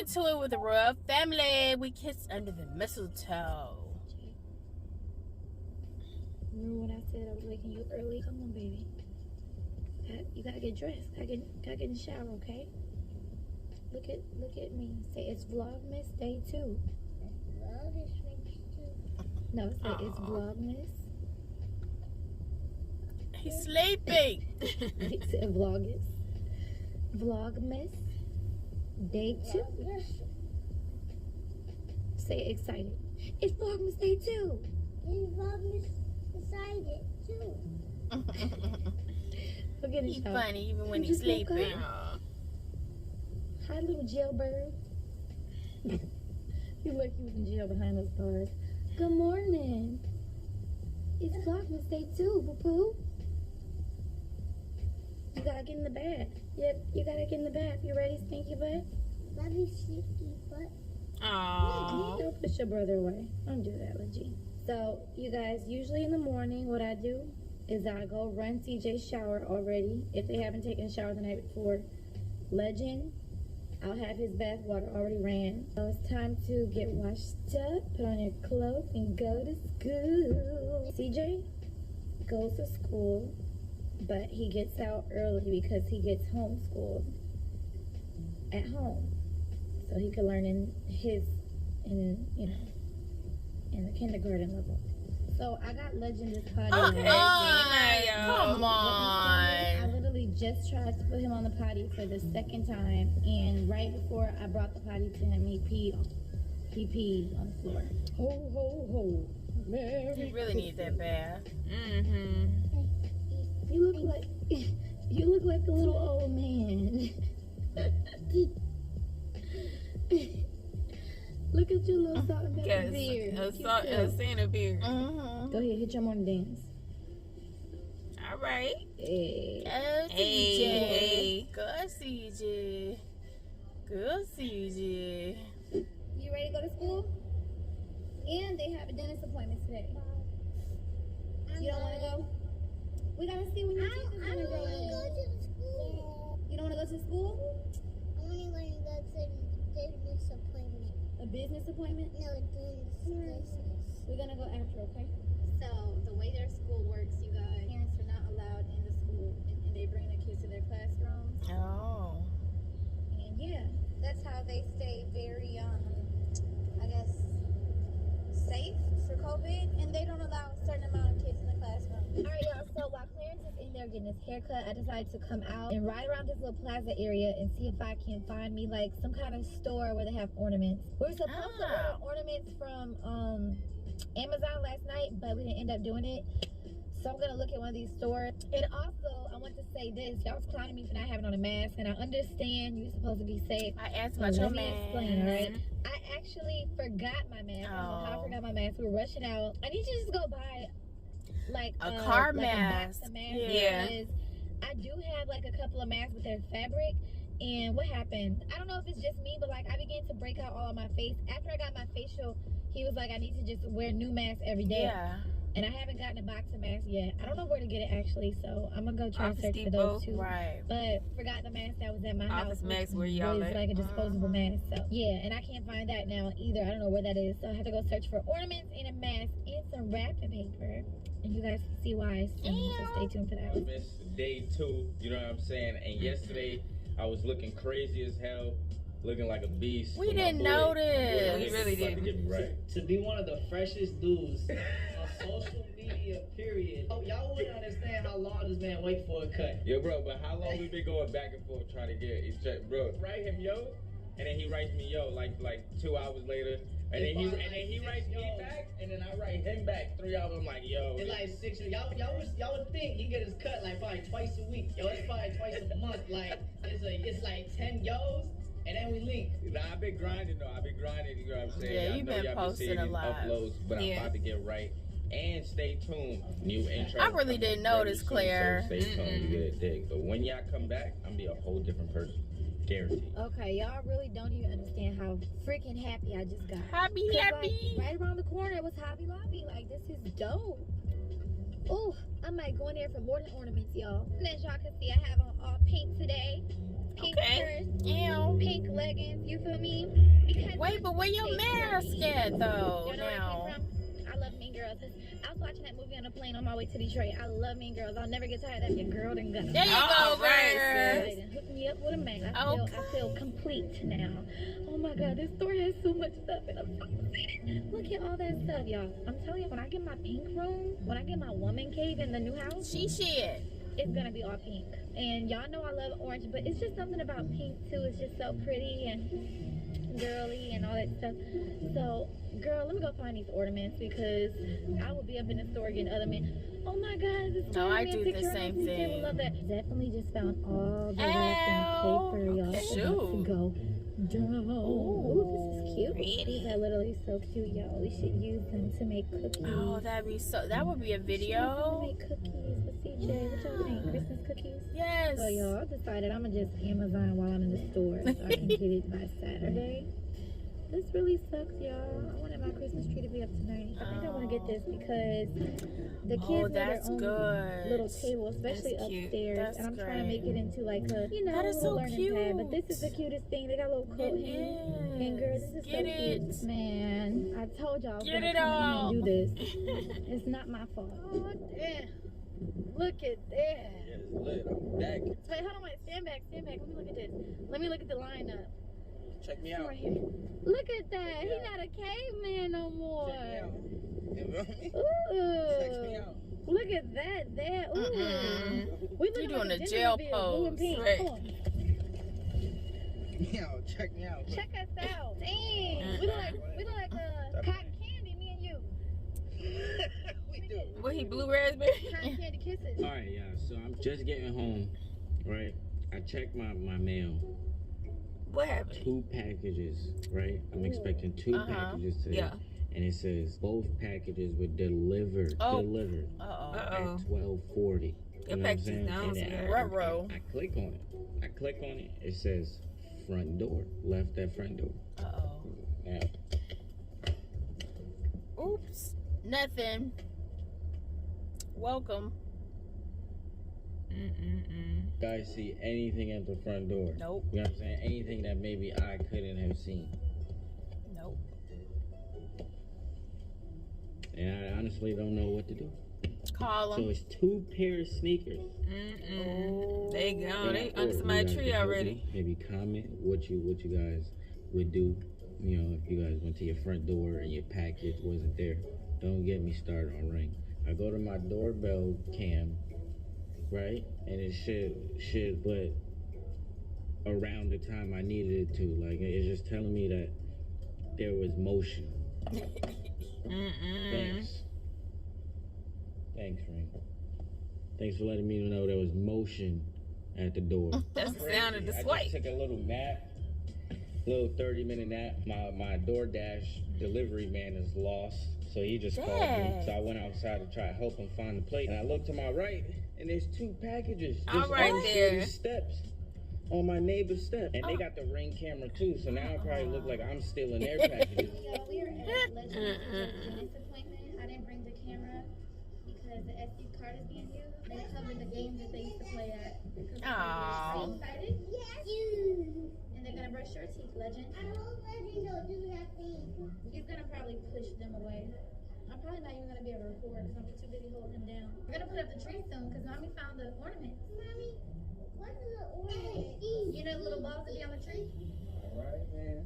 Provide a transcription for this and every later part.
into it with the royal family. We kiss under the mistletoe. Remember when I said I was waking you early? Come on, baby. You gotta get dressed. Gotta get in the shower, okay? Look at me. Say it's Vlogmas Day 2. No, say it's Vlogmas. He's sleeping. He said Vlogmas Day 2. Say it excited. It's Vlogmas Day 2. It's Vlogmas excited too. Look at He's funny even when he's sleeping. Hi, little jailbird. You look, he was in jail behind those bars. Good morning. It's Vlogmas Day 2, boo-boo. You gotta get in the bath. Yep, you gotta get in the bath. You ready, stinky butt? Love you, stinky butt. Aww. Don't push your brother away. Don't do that, Legit. So, you guys, usually in the morning, what I do is I go run CJ's shower already. If they haven't taken a shower the night before, Legend, I'll have his bath water already ran. So it's time to get washed up, put on your clothes, and go to school. CJ goes to school, but he gets out early because he gets homeschooled at home. So he can learn in the kindergarten level. So I got Legend this potty. Okay, come on. I literally just tried to put him on the potty for the second time, and right before I brought the potty to him, he peed on the floor. Ho ho ho! Merry You really need that bath. You look like a little old man. Look at your little salt and pepper beard. A Santa beard. Go ahead, hit your morning dance. All right. Hey. Go CJ. Go CJ. Go CJ. You ready to go to school? And they have a dentist appointment today. You don't want to go? We gotta see when your teeth is gonna grow in. You don't want to go to school? I'm only going to go to the business appointment. A business appointment? No, business. We're gonna go after, okay? So the way their school works, you guys, parents are not allowed in the school, and they bring their kids to their classrooms. Oh. And yeah, that's how they stay very, I guess, safe for COVID, and they don't allow a certain amount of kids in the classroom. All right, y'all. So while Clarence is in there getting his haircut, I decided to come out and ride around this little plaza area and see if I can find me like some kind of store where they have ornaments. We were supposed to order ornaments from Amazon last night, but we didn't end up doing it. So I'm gonna look at one of these stores. And also, I want to say this: y'all was clowning me for not having on a mask, and I understand you're supposed to be safe. I asked about your Let me mask. explain, all right? I actually forgot my mask. I don't know how I forgot my mask. We were rushing out. I need you to just go buy like A car like mask. A box of masks. Yeah. Because I do have like a couple of masks with their fabric. And what happened? I don't know if it's just me, but like I began to break out all on my face. After I got my facial, he was like, I need to just wear new masks every day. Yeah. And I haven't gotten a box of masks yet. I don't know where to get it actually, so I'm gonna go try to search for those too. Right. But forgot the mask that was at my house. Office mask where y'all was at. like a disposable mask. So yeah, and I can't find that now either. I don't know where that is. So I have to go search for ornaments and a mask and some wrapping paper. And you guys can see why soon. So stay tuned for that. Miss Day 2, you know what I'm saying? And yesterday I was looking crazy as hell, looking like a beast. We didn't notice. We really didn't. Get me right. To be one of the freshest dudes on social media, period. Oh, y'all wouldn't understand how long this man wait for a cut. Yo, bro, but how long we been going back and forth trying to get? He's trying, bro, write him yo, and then he writes me yo, like 2 hours later, and then he writes me back, and then I write him back 3 hours. I'm like, yo. It's like 6 years. Y'all would think he get his cut like probably twice a week. Yo, it's probably twice a month. Like it's like 10 yos. And then we link. Nah, I've been grinding though. I've been grinding, you know what I'm saying? Yeah, you've been posting a lot. Uploads, but I'm about to get right. And stay tuned. New intro. I really didn't notice, Claire. So stay tuned to get a dig. But when y'all come back, I'm gonna be a whole different person. Guaranteed. Okay, y'all really don't even understand how freaking happy I just got. Happy. Like, right around the corner was Hobby Lobby. Like, this is dope. Oh, I might go in there for more than ornaments, y'all. And as y'all can see, I have on all pink today. Pink purse, pink pink leggings, you feel me? Because Wait, but where your mask at though you know where I now? came from? I love Mean Girls. I was watching that movie on a plane on my way to Detroit. I love Mean Girls. I'll never get tired of your girl done got There you go, right, girl. and hook me up with a man. I feel complete now. Oh my god, this store has so much stuff and I'm so excited. Look at all that stuff, y'all. I'm telling you, when I get my pink room, when I get my woman cave in the new house, Shit. it's gonna be all pink. And y'all know I love orange, but it's just something about pink too. It's just so pretty and girly and all that stuff. So, girl, let me go find these ornaments because I will be up in the store getting other men. Oh my god, this No, I man do the picture same on my thing. table. Love that. Definitely just found all the Ow. wrapping paper, y'all. Okay. It's about to go down. Ooh, this is cute. Pretty. These are literally so cute, y'all. We should use them to make cookies. Oh, that would be a To video. make cookies with CJ. What y'all think? Christmas cookies? Yes. So y'all, I decided I'm gonna just Amazon while I'm in the store so I can get it by Saturday. This really sucks, y'all. I wanted my Christmas tree to be up tonight. I think I want to get this because the kids need their that's own good. little table, especially That's cute. upstairs. That's and I'm trying to great. make it into like a, That is little so learning pad. But this cute. is the cutest thing. They got a little coat It and girl, this is Get so it. cute. Man, I told y'all I was Get gonna it come in all. here and do this. It's not my fault. Oh damn! Look at that. Yes, lit. I'm back. Wait, hold on, wait. Stand back. Let me look at this. Let me look at the lineup. Check me Come out. right here. Look at that. He not a caveman no more. Check me out. You feel me? Ooh. Check me out. Look at that. There. Ooh. We You looking doing like a a jail gender reveal, blue and pose. pink. Right. Come on. Check me out. Check me out. Check us out. Dang. We look like cotton candy, me and you. We do. What, he blue raspberry? Cotton candy kisses. All right, yeah. So I'm just getting home, right? I checked my mail. What happened? 2 packages, right? I'm expecting 2 packages today. Yeah. And it says both packages were delivered. Oh. Delivered Uh-oh. at 12:40. Your package is down, And so then that- Ruh-roh. I click on it. It says front door. Left at front door. Uh-oh. Now, Oops. Nothing. Welcome. guys see anything at the front door? Nope. You know what I'm saying? Anything that maybe I couldn't have seen. Nope. And I honestly don't know what to do. Call So them. it's 2 pair of sneakers. They gone. They Or under you somebody's guys tree can already. Maybe comment what you guys would do. You know, if you guys went to your front door and your package wasn't there. Don't get me started on Ring. I go to my doorbell cam, right? And it should but around the time I needed it to. Like, it's just telling me that there was motion. Thanks. Thanks, Ring. Thanks for letting me know there was motion at the door. That's the sound of the I swipe. just took a little nap, little 30-minute nap. My DoorDash delivery man is lost, so he just called me. Dang. So I went outside to try to help him find the plate. And I looked to my right, and there's 2 packages just All right on there. the steps. On my neighbor's step. And they got the Ring camera too, so now I probably look like I'm stealing their packages. Yeah, we are at Legend dentist appointment. I didn't bring the camera because the SD card is being used. They covered the games that they used to play at. Aww. Are you excited? Yes. And they're gonna brush your teeth, Legend. I hope Legend don't do that thing. He's gonna probably push them away. I'm probably not even gonna be able to record because I'm too busy holding him down. We're gonna put up the tree soon because Mommy found the ornaments. Mommy, what's the ornament? You know the little balls that be on the tree? Alright, man.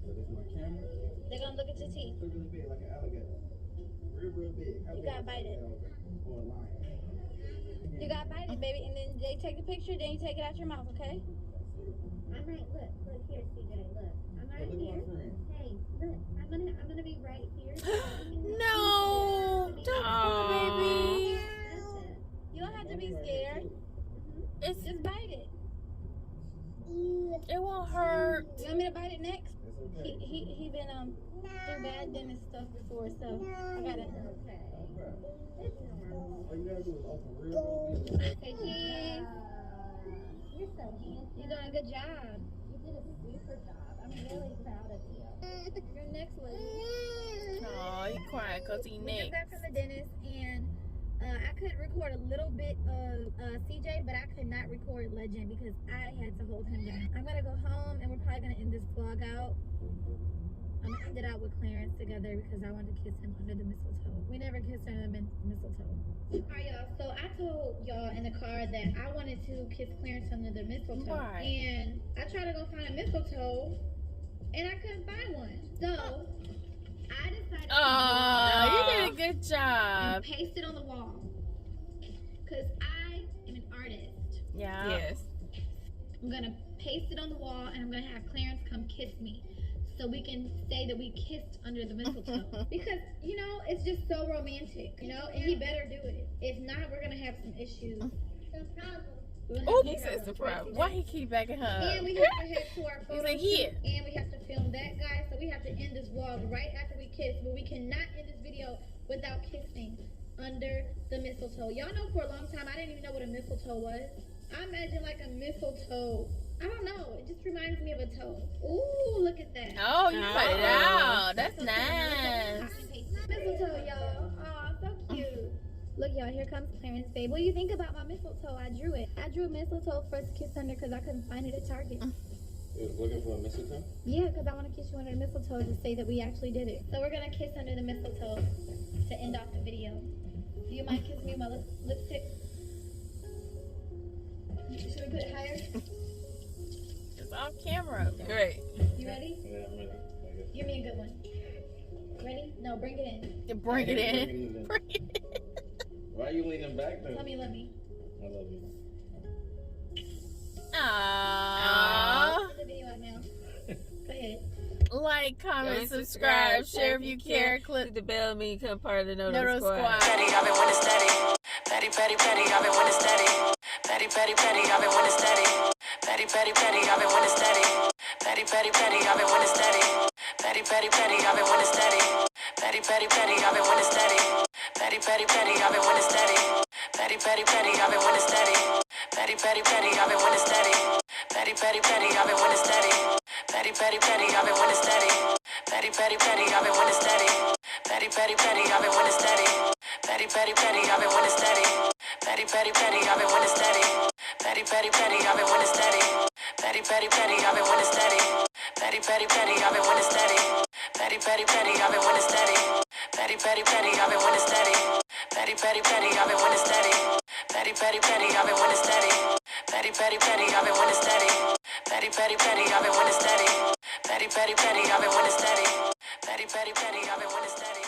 So this is my camera. They're gonna look at your teeth. It's really big, like an alligator. Real big. How You big gotta is bite it. an Or a lion. You gotta bite it, baby, and then they take the picture, then you take it out your mouth, okay? I'm right, look here, CJ, look. I'm right Look at here. my friend. Hey, look, I'm gonna be right here. No. Don't call, baby. You don't have to be scared. It's Just bite it. it won't hurt. You want me to bite it next? It's okay. He been through bad dentist stuff before, so I gotta. Okay. All you gotta do is open real big. Hey, kids. You're so handsome. You're doing a good job. You did a super job. I'm really proud of you. Your next lady. Oh, he crying because he We just next. got from the dentist, and I could record a little bit of CJ, but I could not record Legend because I had to hold him down. I'm gonna go home, and we're probably this vlog out, I'm gonna end it out with Clarence together because I want to kiss him under the mistletoe. We never kissed under the mistletoe. Alright, y'all. So I told y'all in the car that I wanted to kiss Clarence under the mistletoe. Right. And I tried to go find a mistletoe and I couldn't find one. So I decided Oh, you did a good and job. paste it on the wall. Because I am an artist. Yeah. Yes. I'm gonna paste it on the wall and I'm gonna have Clarence come kiss me. So we can say that we kissed under the mistletoe. Because, you know, it's just so romantic, you know? And he better do it. If not, we're gonna have some issues. The problem. Oh, He says the problem. Why he keep backing her And up? we have to head to our He's photo like, shoot, here. and we have to film that guy. So we have to end this vlog right after we kiss. But we cannot end this video without kissing under the mistletoe. Y'all know for a long time, I didn't even know what a mistletoe was. I imagine like a mistletoe. I don't know. It just reminds me of a toe. Ooh, look at that. Oh, you cut it out. That's So nice. mistletoe, y'all. Oh, so cute. Look, y'all, here comes Clarence, babe. What do you think about my mistletoe? I drew it. I drew a mistletoe for us to kiss under because I couldn't find it at Target. You was looking for a mistletoe? Yeah, because I want to kiss you under the mistletoe to say that we actually did it. So we're going to kiss under the mistletoe to end off the video. Do you mind kissing me with my lipstick? Should we put it higher? It's off camera. Right. You ready? Yeah, I'm ready. I guess. Give me a good one. Ready? No, bring it in. You bring it in. in. Bring it in. Why are you leaning back though? Tell me you love me. I love you. Aww. Put the video out now. Go ahead. Like, comment, Like, subscribe, share if you care. Click Click the bell, me become part of the Noto Noto Squad. Squad. I've been winning steady. Petty, petty, petty, I've been winning steady. Petty, petty, petty, I've been winning steady. Petty, petty, petty, I've been winning steady. Petty, petty, petty, I've been winning steady. Petty, petty, petty, I've been winning steady. Petty, petty, petty, I've been winning steady. Petty, petty, petty, I've been winning steady. Petty, petty, petty, I've been winning steady. Petty, petty, petty, I've been winning steady. Petty, petty, petty, I've been winning steady. Petty, petty, petty, I've been winning steady. Petty, petty, petty, I've been winning steady. Petty, petty, petty, I've been winning steady. Petty, petty, petty, I've been winning steady. Petty, petty, petty, I've been winning steady. Petty, petty, petty, I've been winning steady. Petty, petty, petty, I've been winning steady. Petty, petty, petty, I've been winning steady. Petty, petty, petty, I've been winning steady. Petty, petty, petty, I've been winning steady. Petty, petty, petty, I've been winning steady. Petty, petty, petty, I've been winning steady. Petty, petty, petty, I've been winning steady. Petty, petty, petty, I've been winning steady. Petty, petty, petty, I've been winning steady. Petty, petty, petty, I've been winning steady.